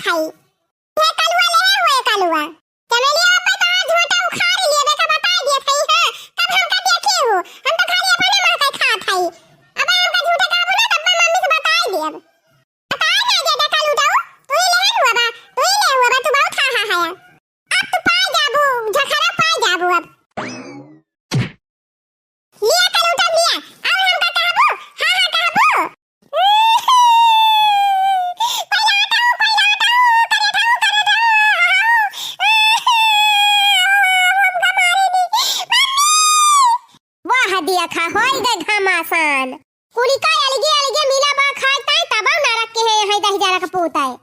Thai हे कलुआ ले हुए कलुआ चमेलिया पे तो झोटा उखाड़ लिए देखा बता दिए थाई हां कब हमका देखे हो हम तो खाली अपने मां का खा थाई अब हमका झूठा का बोला तब मम्मी से बता दिए बता ना दे दे कलु जाओ तू ही ले हुआ बा तू बहुत खा है अब तू पा जाबू झखरा पा जाबू अब लिया कलु तब लिया और हमका कहबू हां हां कहबू दिया खा होई दे घमासान कुली का अलगे अलगे मिला बा खाई ताई तब ना रख के है 10,000 का पोता है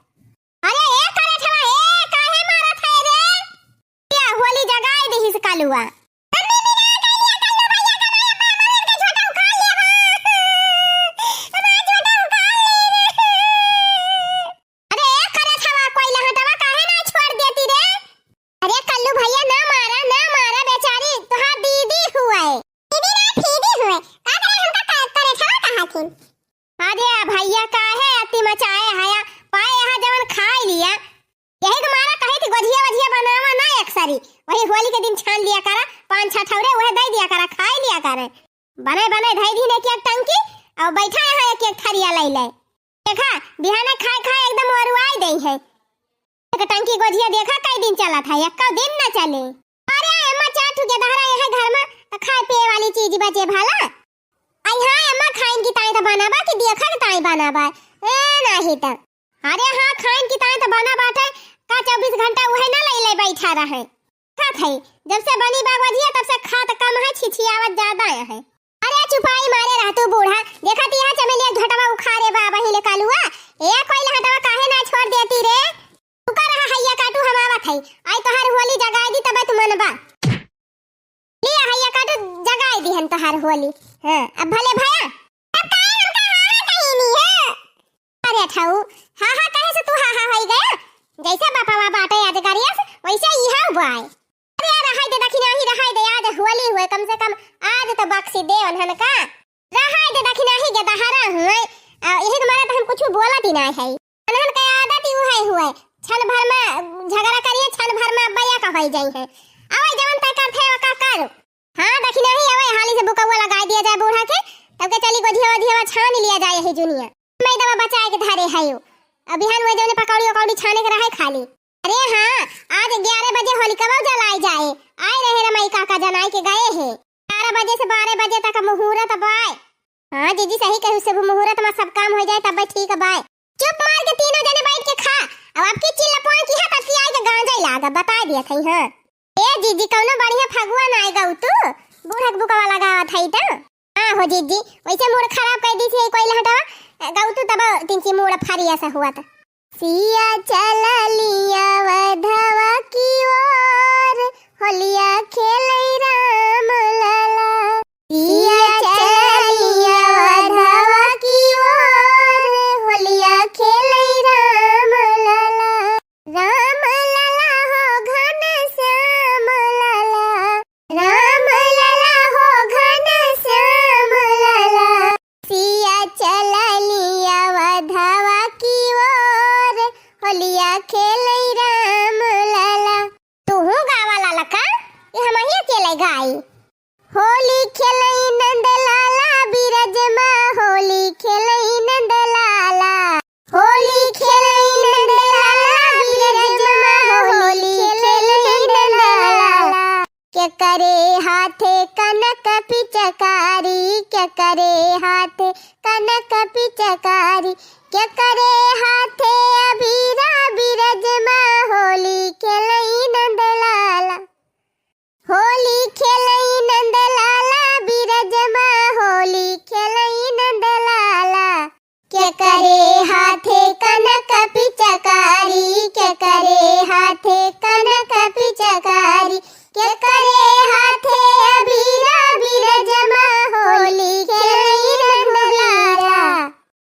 अरे ए करे छवा ए काहे मारत है रे या होली जगाई दे इस कालुआ अरे भैया काहे अति मचाए हाया पाए यहां जवन खाई लिया यही तुम्हारा कहे थी गोजिया वजिया बनावा ना अक्सरी वही होली के दिन छान लिया करा 5-6 ठौरे वह दे दिया करा खाई लिया करे बने बने धई दी ने एक टंकी और बैठा है एक थरिया ले ले देखा बिहाने खाए खाए एकदम औरुआई दई है एक टंकी गोजिया देखा कई दिन चला था एक का दिन ना चले अरे अम्मा चाटू के दहरा यहां घर में तो खाए पिए वाली चीज बचे भाला आई हां अम्मा खाइन की ताई तो बनाबा कि देखा के ताई बनाबा ए नहीं त अरे हां खाइन की ताई तो बना बाटे का 24 घंटा वहे ना ले बैठा रहे का थई जब से बनी बागवजिया तब से खात कम है छिछियावत ज्यादा है अरे चुपाई मारे रह तू बूढ़ा देखा ती यहां चमेलिया झटवा उखाड़े बाबा ही ले कालुआ ए कोई हटवा काहे ना छोड़ देती रे तू का रहा हैया काटू हम आवत है आई तोहार होली जगाई दी तब तू मनबा लिया हैया काटू जगाई दी हम तोहार होली हां अब भले भया अब काहे हमका हां कहीं नहीं है अरे ठाऊ हां हां कहे से तू हां हां होई गया जैसे बापा बाबा आटे याद करिया वैसे इहा हुआई अरे रहाई दे दखिना ही रहाई दे आज होली हुए कम से कम आज तो बक्सी दे उन्हन का रहाई दे दखिना ही के दहरा हुए यही तुम्हारा तो हम कुछ बोलत ही ना है उन्हन का आदत ही हुए छन भर में झगड़ा करिए छन भर में भैया का होई जाई है आवै जवन तय कर थे का करो हां दखिना ही आवै हाली से बुकवा लगा दिया जाए बूढ़ा के तब के चली गोधिया छान लिया जाए है जुनिया मैं दवा बचाए के धारे है अभियान हुए जने पकौड़ी छाने के रहे खाली अरे हां आज 11 बजे होली कब जलाई जाए आए रहे रमई काका जनाई के गए हैं 11 बजे से 12 बजे तक मुहूर्त बाय हां जीजी सही कहू से मुहूर्त में सब काम हो जाए तब ठीक बाय चुप मार के तीनों जने बैठ के खा अब आपकी चिल्ला पोई की है तब आई के गांजा लागा बता दिया थई हां ए जीजी कौनो बढ़िया फगुआ ना आएगा तू बूढ़ा के बुकवा लगावा थई त हां हो जीजी वैसे मूड खराब कर दी थी कोई हटावा गाऊ तू तब तिनकी मूड फरिया से हुआ था सिया चला लिया वधवा की ओर होलिया खेलै राम लाला सिया चला लिया वधवा की ओर होलिया खेलै राम लाला राम लाला हो घन श्याम लाला राम लाला हो घन श्याम लाला सिया चला लिया वधवा की ओर होलिया खेलै राम लाला तू गावा लाला का ये हम ही अकेले गाई होली खेलै नंद लाला बिरज मा होली खेलै नंद लाला होली खेलै नंद लाला बिरज मा होली खेलै नंद लाला क्या करे हाथे कनक पिचकारी क्या करे हाथे कनक पिचकारी क्या करे हाथे अबीरा बिरज मा होली खेलै नंद लाला होली खेलै नंद लाला बिरज मा होली खेलै नंद लाला क्या करे हाथे कनक पिचकारी क्या करे हाथे कनक पिचकारी क्या करे हाथे अबीरा बिरज मा होली खेलै नंद लाला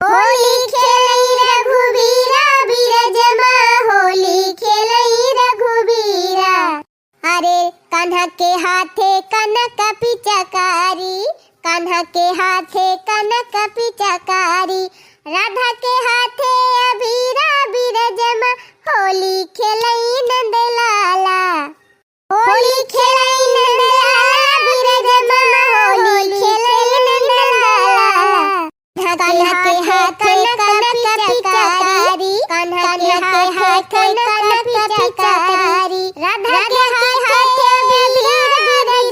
होली खेलै रघुबीरा बिरज मा होली खेलै रघुबीरा अरे कान्हा के हाथे कनक पिचकारी कान्हा के हाथे कनक पिचकारी राधा के हाथे अबीरा बिरज मा हाथ कनक पिचकारी राधा के हाथ बीर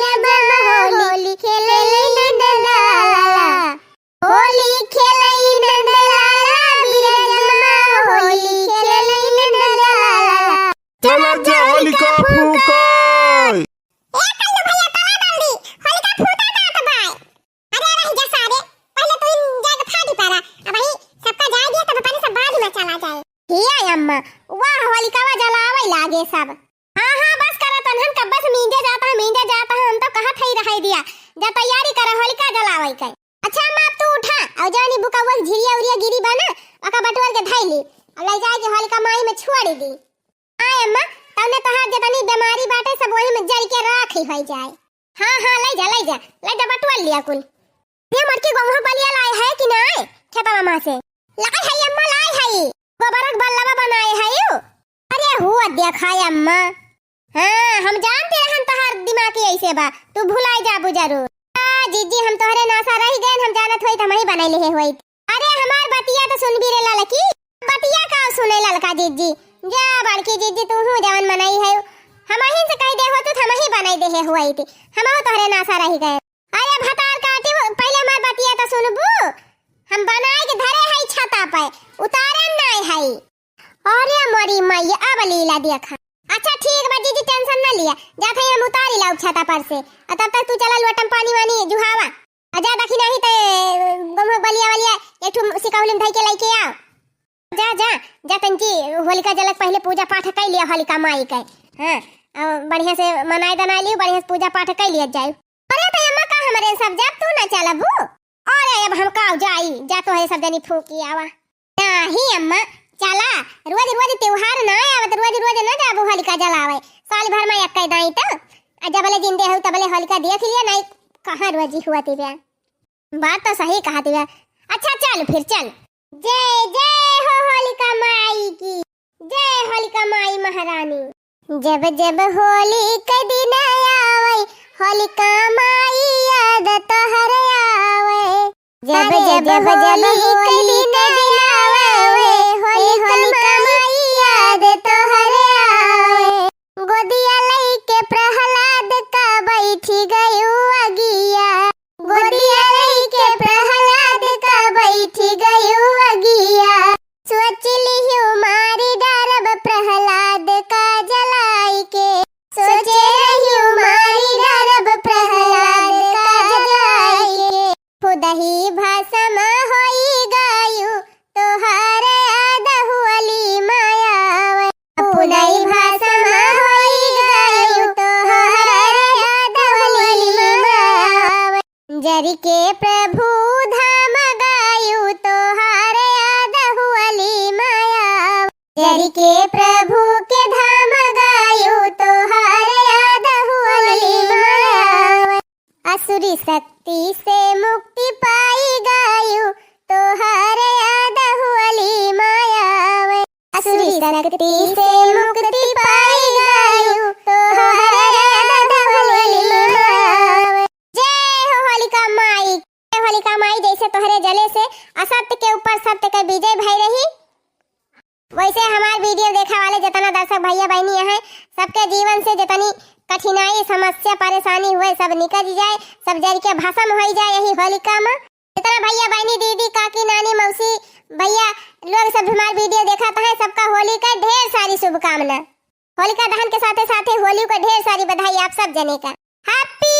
जमा होली खेलई नंदलाला होली खेलई नंदलाला बीर जमा होली खेलई नंदलाला चला जा होलिका फूकोय अम्मा वाह होलिकावा जलावे लागे सब। हाँ बस करा तनहन का बस मींजे जाता है हम तो कहत ही रह दिया जा तैयारी कर होलिका जलावे के। अच्छा अम्मा अब तू उठा और जानी बुकावा झिरिया उरिया गिरी बना ओका बटवाल के धैली और ले जाए के होलिका माई में छुआड़ी दी। आय अम्मा तने तहार जतनी बीमारी बाटे सब वही में जल के राखी होई जाए। हां ले जा बटवाल लिया कुल ये मटकी गहूं पलिया लाए है कि नहीं खेतवा मां से लाए है अम्मा लाए है गोबरक बल्लवा बनाए है यू। अरे हुआ देखाय अम्मा। हाँ हम जानते रहन तहार दिमाग के ऐसे बा तू भुलाई जाबू जरूर। जीजी हम तोहरे नासा रह गए हम जानत होई त हम ही बनाई ले होई। अरे हमार बतिया तो सुन भी रे ललकी बतिया का सुने ललका जीजी जा बड़की जीजी तू हूं जवन बनाई है हम ही से कह दे हो तो हम ही बनाई दे है हुई थी हम तोहरे नासा रह गए। अरे भतार काटी पहले हमार बतिया तो सुनबू हम बनाए के धरे है छता पे उतारन नहीं है। अरे मरी मैया अब लीला देखा। अच्छा ठीक बा जीजी टेंशन ना लिया जाते हम उतारी लाऊ छता पर से तब तक तू चला लोटम पानी वानी जुहावा जा दखी नहीं ते गम बलिया वालिया एकठू सिकाउलिन धई के लेके आओ। जा तंकी होलिका जलक पहले पूजा पाठ कर लिया होलिका माई के। हां बढ़िया से मनाई दना लियो बढ़िया से पूजा पाठ कर लिया जाए। अरे त अम्मा का हमरे सब जब तू ना चलबू अरे अब हम का जाई जा तो है सब जनी फूकी आवा नहीं अम्मा चला रोज त्योहार ना आवत रोज ना जाबू होलिका जलावे साल भर में एक दाई त जबले जिंदे हो तबले होलिका देख लिया नहीं कहां रोजी हुआ तिबे बात तो सही कहा तिबे। अच्छा चल फिर चल जय हो होलिका माई की जय होलिका माई महारानी। जब जब होली के दिन आवे होलिका माई याद तोहर आवे जब जब होली के दिन आवे होलिका माई याद तोहर आवे गोदिया लइके प्रहलाद का बैठी गयो अगिया गोदिया लइके प्रहलाद का बैठी गयो अगिया सोच लियो मारी डरब प्रहलाद का जलाई के सोचे रहियो मारी डरब प्रहलाद का जलाई के खुदही भाषम होई गायु तोहार याद हुअली मायावे खुदही भाषम होई गायु तोहार याद हुअली मायावे जरी के प्रभु धाम गायु तोहार याद हुअली मायावे जरी के प्रभु के धाम गायु तोहार याद हुअली मायावे असुरी शक्ति से मुक्ति पाई गायु तोहार याद हुअली मायावे असुरी शक्ति से मुक्ति पाई गायु तोहार याद हुअली मायावे। जय हो होलिका माई जैसे तोहरे जले से असत्य के ऊपर सत्य का विजय भई रही वैसे हमारे वीडियो देखा वाले जितना दर्शक भैया बहनी हैं सबके जीवन से जितनी कठिनाई समस्या परेशानी हुए सब निकल जाए सब जल के भस्म हो जाए यही होलिका में। जितना भैया बहनी दीदी काकी नानी मौसी भैया लोग सब हमारे वीडियो देखा है सबका होली का ढेर सारी शुभकामना। होलिका दहन के साथ होली को ढेर सारी बधाई आप सब जने का। हैप्पी